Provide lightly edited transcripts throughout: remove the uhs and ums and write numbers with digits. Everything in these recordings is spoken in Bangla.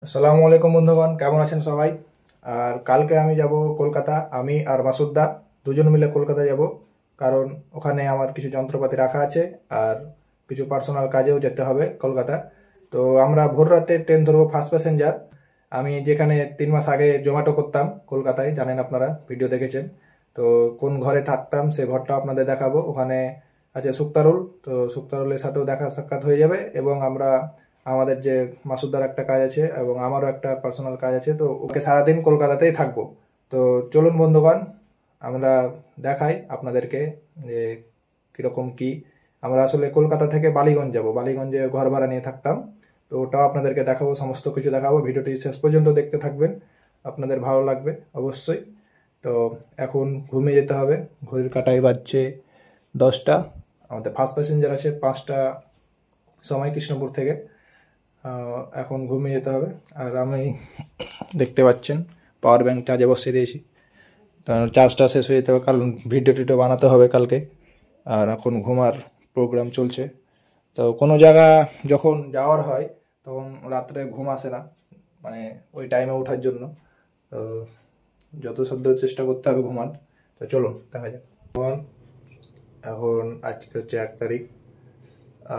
আসসালামু আলাইকুম বন্ধুগণ, কেমন আছেন সবাই? আর কালকে আমি যাব কলকাতা। আমি আর মাসুদদা দুজন মিলে কলকাতা যাব, কারণ ওখানে আমার কিছু যন্ত্রপাতি রাখা আছে আর কিছু পার্সোনাল কাজেও যেতে হবে কলকাতা। তো আমরা ভোর রাতে ট্রেন ধরবো, ফার্স্ট প্যাসেঞ্জার। আমি যেখানে 3 মাস আগে জোম্যাটো করতাম কলকাতায়, জানেন আপনারা, ভিডিও দেখেছেন। তো কোন ঘরে থাকতাম সে ঘরটা আপনাদের দেখাবো। ওখানে আছে সুক্তারুল, তো সুক্তারুলের সাথেও দেখা সাক্ষাৎ হয়ে যাবে। এবং আমরা আমাদের যে মাসুদার একটা কাজ আছে এবং আমারও একটা পার্সোনাল কাজ আছে, তো ওকে সারাদিন কলকাতাতেই থাকবো। তো চলুন বন্ধুগণ, আমরা দেখাই আপনাদেরকে যে কীরকম কি। আমরা আসলে কলকাতা থেকে বালিগঞ্জ যাব, বালিগঞ্জে ঘর ভাড়া নিয়ে থাকতাম। তো ওটাও আপনাদেরকে দেখাবো, সমস্ত কিছু দেখাবো। ভিডিওটি শেষ পর্যন্ত দেখতে থাকবেন, আপনাদের ভালো লাগবে অবশ্যই। তো এখন ঘুমিয়ে যেতে হবে। ঘড়ির কাঁটায় বাজছে 10টা। আমাদের ফার্স্ট প্যাসেঞ্জার আছে 5টা সময় কৃষ্ণপুর থেকে। এখন ঘুমিয়ে যেতে হবে। আর আমি দেখতে পাচ্ছেন পাওয়ার ব্যাংক চার্জে বসিয়ে দিয়েছি, কারণ চার্জটা শেষ হয়ে যেতে হবে, কারণ ভিডিও টিডিও বানাতে হবে কালকে। আর এখন ঘুমার প্রোগ্রাম চলছে। তো কোনো জায়গা যখন যাওয়ার হয় তখন রাত্রে ঘুম আসে না, মানে ওই টাইমে ওঠার জন্য। তো যত সাধ্য চেষ্টা করতে হবে ঘুমার। তো চলুন দেখা যাক। এখন আজকে হচ্ছে 1 তারিখ,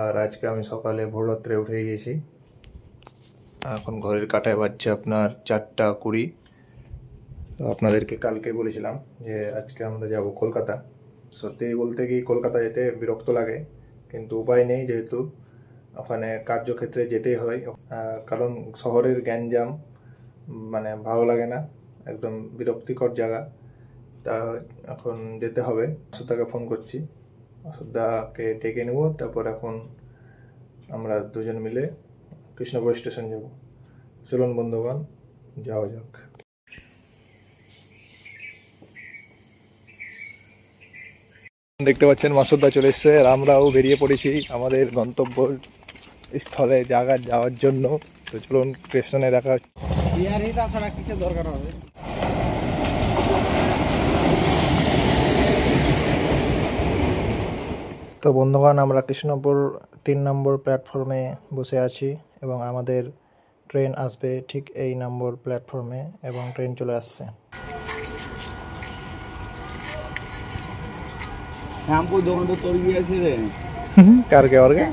আর আজকে আমি সকালে ভোররাত্রে উঠে গিয়েছি। এখন ঘড়ির কাঁটায় বাজছে আপনার 4টা 20। তো আপনাদেরকে কালকে বলেছিলাম যে আজকে আমরা যাব কলকাতা। সত্যি বলতে কি কলকাতা যেতে বিরক্ত লাগে, কিন্তু উপায় নেই, যেহেতু ওখানে কার্যক্ষেত্রে যেতেই হয়। কারণ শহরের গ্যাঞ্জাম মানে ভালো লাগে না, একদম বিরক্তিকর জায়গা। তা এখন যেতে হবে। মাসুদাকে ফোন করছি, মাসুদাকে ডেকে নেব। তারপর এখন আমরা দুজন মিলে কৃষ্ণপুর স্টেশন যাব। চলুন বন্ধুগণ, যাওয়া যাক। দেখতে পাচ্ছেন মাসুদদা চলে এসছে, আর আমরাও বেরিয়ে পড়েছি আমাদের গন্তব্য স্থলে জায়গায় যাওয়ার জন্য। তো চলুন স্টেশনে দেখা। দরকার হবে। তো বন্ধুগণ, আমরা কৃষ্ণপুর 3 নম্বর প্ল্যাটফর্মে বসে আছি এবং আমাদের ট্রেন আসবে ঠিক এই নম্বর প্ল্যাটফর্মে, এবং ট্রেন চলে আসছে। শ্যাম্পু দোকান তো তোর গিয়েছে রে, কারকে ওরকে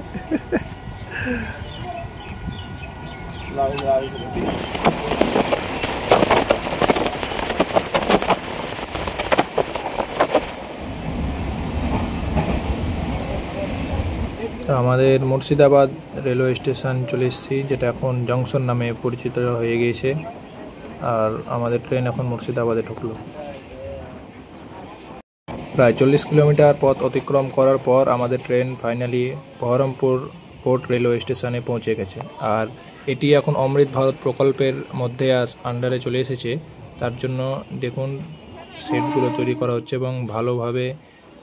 আমাদের মুর্শিদাবাদ রেলওয়ে স্টেশন চলে এসেছি, যেটা এখন জংশন নামে পরিচিত হয়ে গিয়েছে। আর আমাদের ট্রেন এখন মুর্শিদাবাদে ঢুকলো। প্রায় 40 কিলোমিটার পথ অতিক্রম করার পর আমাদের train finally Baharampur port railway স্টেশনে পৌঁছে গেছে। আর এটি এখন অমৃত ভারত প্রকল্পের মধ্যে আন্ডারে চলে এসেছে। তার জন্য দেখুন সেটগুলো তৈরি করা হচ্ছে এবং ভালোভাবে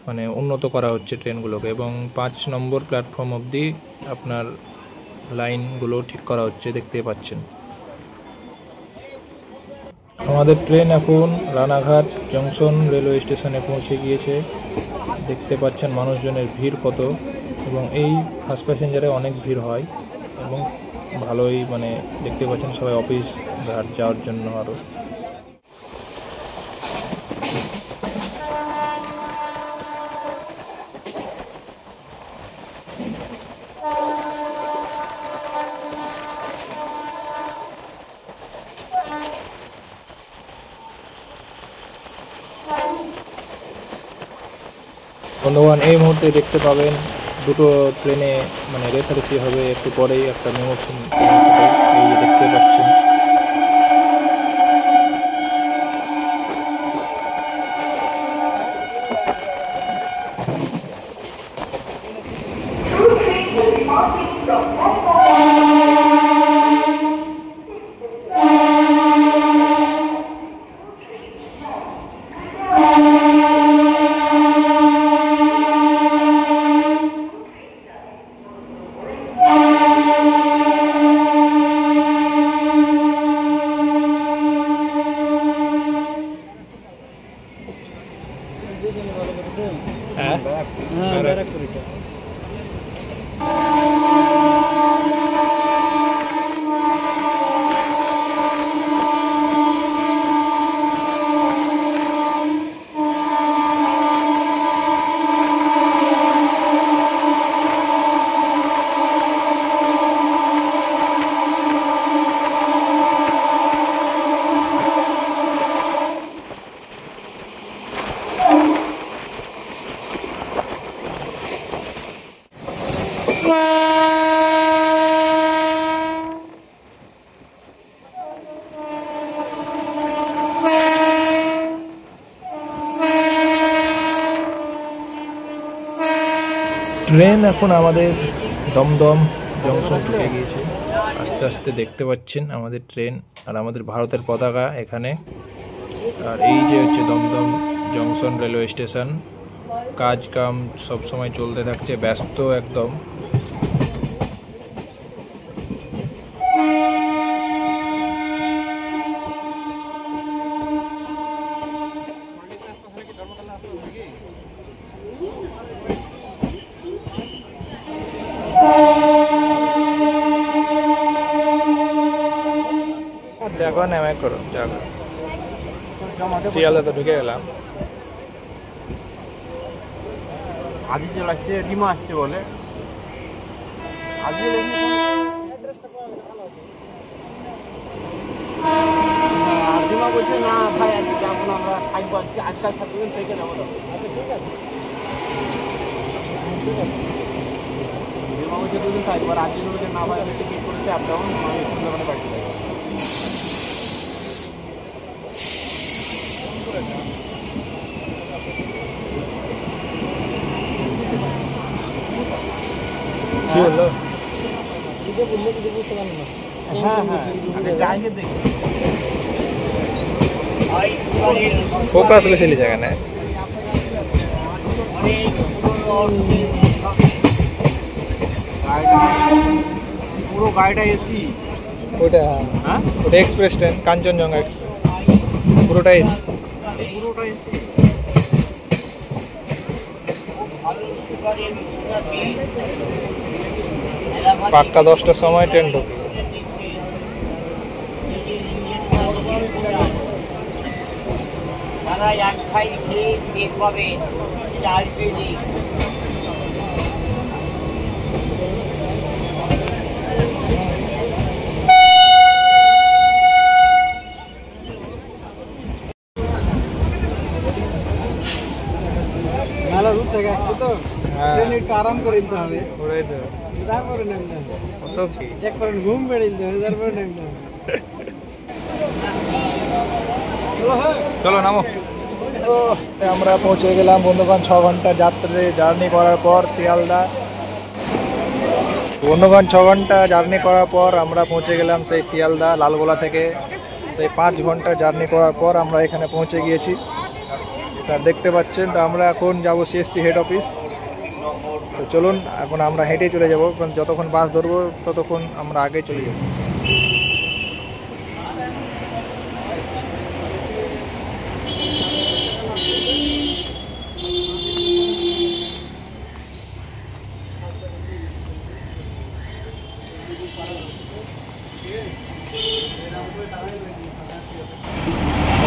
মানে উন্নত করা হচ্ছে ট্রেনগুলোকে, এবং 5 নম্বর প্ল্যাটফর্ম অবধি আপনার লাইনগুলো ঠিক করা হচ্ছে, দেখতে পাচ্ছেন। আমাদের ট্রেন এখন রানাঘাট জংশন রেলওয়ে স্টেশনে পৌঁছে গিয়েছে। দেখতে পাচ্ছেন মানুষজনের ভিড় কত, এবং এই ফার্স্ট প্যাসেঞ্জারে অনেক ভিড় হয় এবং ভালোই মানে দেখতে পাচ্ছেন সবাই অফিস ঘাট যাওয়ার জন্য। আরও বন্ধুগণ, এই মুহূর্তে দেখতে পাবেন দুটো ট্রেনে মানে রেসারেসি হবে একটু পরেই, একটা মেমো এই যে দেখতে পাচ্ছেন। ট্রেন এখন আমাদের দমদম জংশন ঢুকে গিয়েছে। আস্তে আস্তে দেখতে পাচ্ছেন আমাদের ট্রেন আর আমাদের ভারতের পতাকা এখানে। আর এই যে হচ্ছে দমদম জংশন রেলওয়ে স্টেশন, কাজ কাম সব সময় চলতে থাকছে, ব্যস্ত একদম। দেখো নেমে করো, দেখো শিয়ালদা তো ঢুকে গেলাম। আদি চলে আসছে, রিমা আসছে বলে রিমা বলছে না ভাই আজকে যাবো না, আমরা থাকবো আজকে, আজকাল থাকবেন থেকে যাবো। আচ্ছা ঠিক আছে, রিমা বলছে দুদিন থাকবো, আর আজকে বলছে না ভাই আমি টিকিট করেছি আপ ডাউন, আমি সুন্দরবনে বাড়ি যাবো। কি হলো? হ্যাঁ হ্যাঁ, জায়গা দেখি ফোকাস বেশি জায়গা না। পুরো গাড়িটা এসি। ওটা হ্যাঁ, ওটা এক্সপ্রেস ট্রেন, কাঞ্চনজঙ্ঘা এক্সপ্রেস, পুরোটা এসি। পুরোটা এসি। পাক্কা 10টার সময় ট্রেন ঢুকে। মেলা দূর থেকে আসছি তো, ট্রেনে একটু আরাম করে নিতে হবে। ওরাই তো তারপরে নামতে হবে, কত কি একবার ঘুম পেড়ে নিতে হবে, তারপরে নামতে হবে। চলো নামো। তো আমরা পৌঁছে গেলাম বন্ধুগণ 6 ঘন্টা জার্নি করার পর শিয়ালদা। বন্ধুগণ 6 ঘন্টা জার্নি করার পর আমরা পৌঁছে গেলাম সেই শিয়ালদা লালগোলা থেকে। সেই 5 ঘন্টা জার্নি করার পর আমরা এখানে পৌঁছে গিয়েছি। আর দেখতে পাচ্ছেন তো আমরা এখন যাব সিএসসি হেড অফিস। তো চলুন এখন আমরা হেঁটে চলে যাব, কারণ যতক্ষণ বাস ধরবো ততক্ষণ আমরা আগে চলে যাব।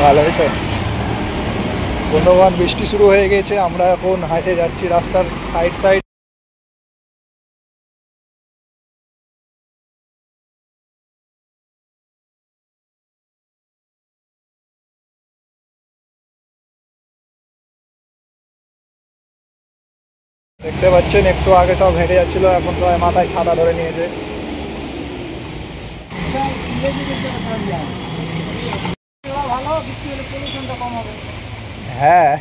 ভালোই তো বন্ধুগণ, বৃষ্টি শুরু হয়ে গেছে, আমরা এখন হাঁটে যাচ্ছি রাস্তার সাইড সাইড। দেখতে পাচ্ছেন একটু আগে সব হেঁটে যাচ্ছিল, এখন সবাই মাথায় ছাতা ধরে নিয়েছে। হ্যাঁ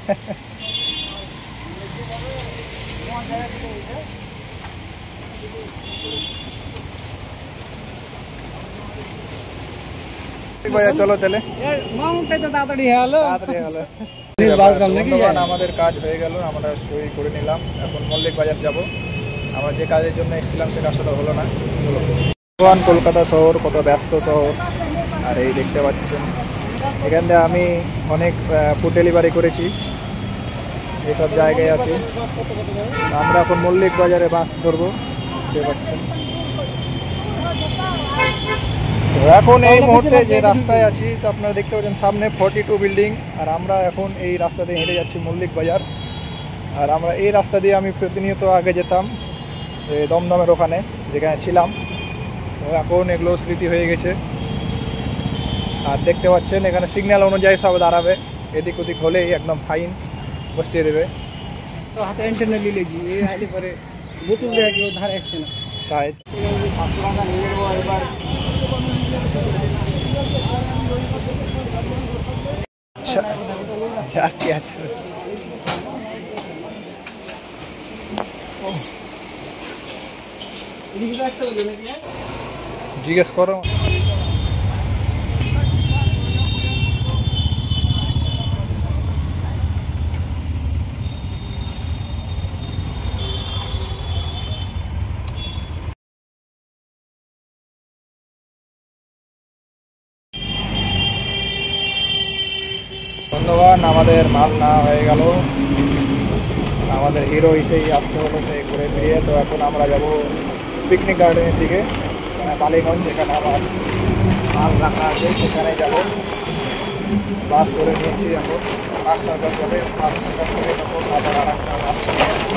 চলো তাহলে, আমাদের কাজ হয়ে গেল, আমরা সই করে নিলাম। এখন মল্লিক বাজার যাব। আমরা যে কাজের জন্য এসেছিলাম সে কাজটা হলো না। কলকাতা শহর কত ব্যস্ত শহর। আর এই দেখতে পাচ্ছেন এখান থেকে আমি অনেক ফুড ডেলিভারি করেছি, এইসব জায়গায় আছি। আমরা এখন মল্লিক বাজারে বাস ধরবো, দেখতে পাচ্ছেন। এখন এই মুহূর্তে যে রাস্তায় আছি তো আপনারা দেখতে পাচ্ছেন সামনে 42 বিল্ডিং, আর আমরা এখন এই রাস্তা দিয়ে হেঁটে যাচ্ছি মল্লিক বাজার। আর আমরা এই রাস্তা দিয়ে আমি প্রতিনিয়ত আগে যেতাম দমদমের ওখানে যেখানে ছিলাম। তো এখন এগুলো স্মৃতি হয়ে গেছে। আর দেখতে পাচ্ছেন এখানে সিগন্যাল অনুযায়ী সব দাঁড়াবে, এদিক ওদিক হলেই একদম ফাইন বসিয়ে দেবে। তো হাতে ইন্টারনেট লিলেছি, এই আইলে পরে বোতল দিয়ে কেউ ধারে আসছে না, তাই এবার আচ্ছা কি আছে। জিজ্ঞেস করো। বন্ধুগণ, আমাদের মাল না হয়ে গেল, আমাদের হিরো এসেই আসতে হলো সেই ঘুরে ফিরিয়ে। তো এখন আমরা যাব পিকনিক গার্ডেনের দিকে, মানে বালিগঞ্জ, যেখানে আমার মাল রাখা আছে সেখানে যাব। বাস ধরে নিয়েছি, এখন পার্ক সার্কাস যাবে, পার্ক সার্কাস থেকে তখন আবার আর একটা বাস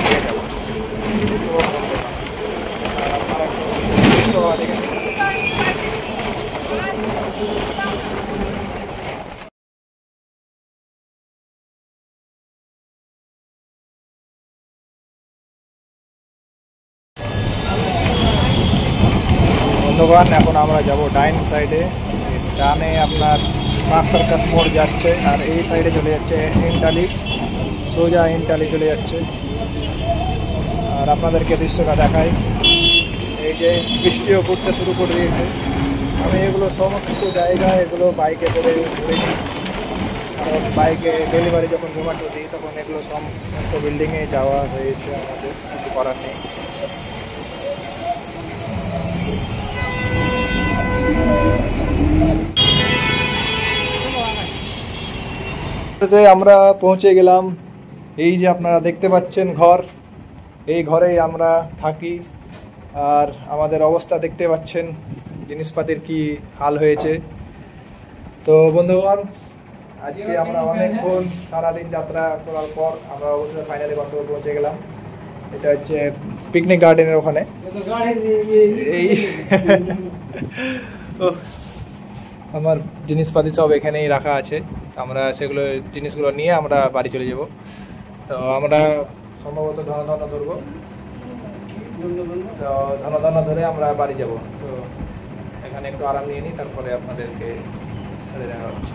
নিয়ে যাবো। আপনারা একটু দৃশ্য দেখে বন্ধুগণ, এখন আমরা যাব ডাইন সাইডে। ডানে আপনার পার্ক সার্কাস মোড় যাচ্ছে, আর এই সাইডে চলে যাচ্ছে ইনটালি, সোজা ইনটালি চলে যাচ্ছে। আর আপনাদেরকে দৃশ্যটা দেখাই, এই যে বৃষ্টিও পড়তে শুরু করে দিয়েছে। আমি এগুলো সমস্ত জায়গায় এগুলো বাইকে করে ঘুরেছি, কারণ বাইকে ডেলিভারি যখন জোম্যাটো দিই তখন এগুলো সমস্ত বিল্ডিংয়ে যাওয়া হয়েছে, আমাদের কিছু করার নেই। আমরা পৌঁছে গেলাম। এই যে আপনারা দেখতে পাচ্ছেন ঘর, এই ঘরেই আমরা থাকি। আর আমাদের অবস্থা দেখতে পাচ্ছেন, জিনিসপাতির কি হাল হয়েছে। তো বন্ধুগণ, আজকে আমরা অনেকক্ষণ সারাদিন যাত্রা করার পর আমরা অবশ্যই ফাইনালি গন্তব্যে পৌঁছে গেলাম। এটা হচ্ছে পিকনিক গার্ডেনের ওখানে। এই আমার জিনিসপাতি সব এখানেই রাখা আছে, আমরা সেগুলো জিনিসগুলো নিয়ে আমরা বাড়ি চলে যাব। তো আমরা সম্ভবত ধন ধরবো, তো ধন ধরে আমরা বাড়ি যাব। তো এখানে একটু আরাম নিয়ে নিই, তারপরে আপনাদেরকে ছেড়ে দেওয়া হচ্ছে।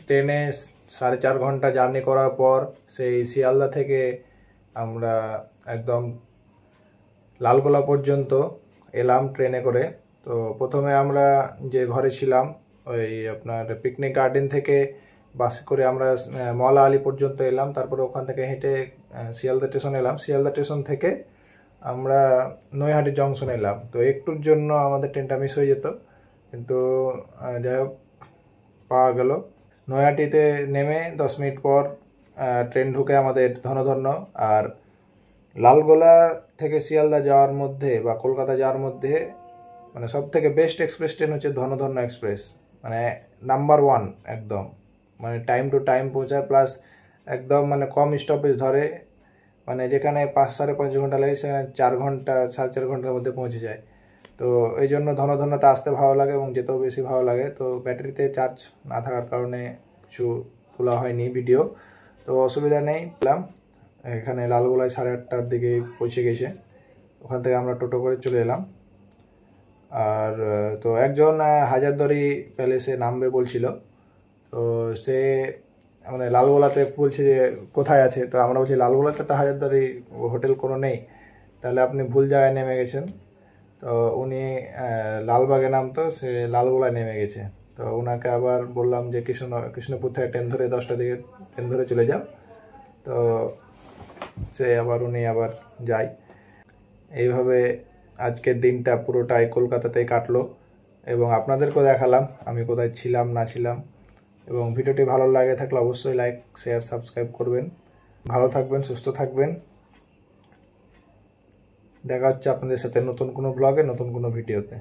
ট্রেনে 4.5 ঘন্টা জার্নি করার পর সেই শিয়ালদা থেকে আমরা একদম লালগোলা পর্যন্ত এলাম ট্রেনে করে। তো প্রথমে আমরা যে ঘরে ছিলাম ওই আপনার পিকনিক গার্ডেন থেকে বাসে করে আমরা মলা আলী পর্যন্ত এলাম, তারপরে ওখান থেকে হেঁটে শিয়ালদা স্টেশন এলাম। শিয়ালদা স্টেশন থেকে আমরা নৈহাটি জংশন এলাম। তো একটুর জন্য আমাদের ট্রেনটা মিস হয়ে যেত, কিন্তু যাই হোক পাওয়া গেল। নৈহাটিতে নেমে 10 মিনিট পর ট্রেন ঢুকে আমাদের ধনধন্য। আর লালগোলা থেকে শিয়ালদা যাওয়ার মধ্যে বা কলকাতা যাওয়ার মধ্যে মানে সব থেকে বেস্ট এক্সপ্রেস ট্রেন হচ্ছে ধনধন্য এক্সপ্রেস, মানে নাম্বার 1 একদম, মানে টাইম টু টাইম পৌঁছায়, প্লাস একদম মানে কম স্টপেজ ধরে, মানে যেখানে 5-5.5 ঘন্টা লাগে সেখানে 4 ঘন্টা 4.5 ঘন্টার মধ্যে পৌঁছে যায়। তো এই জন্য ধনধন্যতে আসতে ভালো লাগে এবং যেতেও বেশি ভালো লাগে। তো ব্যাটারিতে চার্জ না থাকার কারণে কিছু তোলা হয়নি ভিডিও, তো অসুবিধা নেই। পেলাম এখানে লালগোলায় 8:30টার দিকে পৌঁছে গেছে, ওখান থেকে আমরা টোটো করে চলে এলাম। আর তো একজন হাজারদুয়ারি প্যালেসে নামবে বলছিল, তো সে মানে লালগোলাতে বলছে যে কোথায় আছে। তো আমরা বলছি লালগোলাতে তো হাজারদুয়ারি হোটেল কোনো নেই, তাহলে আপনি ভুল জায়গায় নেমে গেছেন। তো উনি লালবাগে নামতো, সে লালগোলায় নেমে গেছে। তো ওনাকে আবার বললাম যে কৃষ্ণপুর থেকে ট্রেন ধরে 10টার দিকে ট্রেন ধরে চলে যাও। তো উনি আবার যায়। এইভাবে আজকের দিনটা পুরোটাই কলকাতাতেই কাটলো এবং আপনাদেরকেও দেখালাম আমি কোথায় ছিলাম না ছিলাম। এবং ভিডিওটি ভালো লাগে থাকলে অবশ্যই লাইক, শেয়ার, সাবস্ক্রাইব করবেন। ভালো থাকবেন, সুস্থ থাকবেন। দেখা হচ্ছে আপনাদের সাথে নতুন কোনো ব্লগে, নতুন কোনো ভিডিওতে।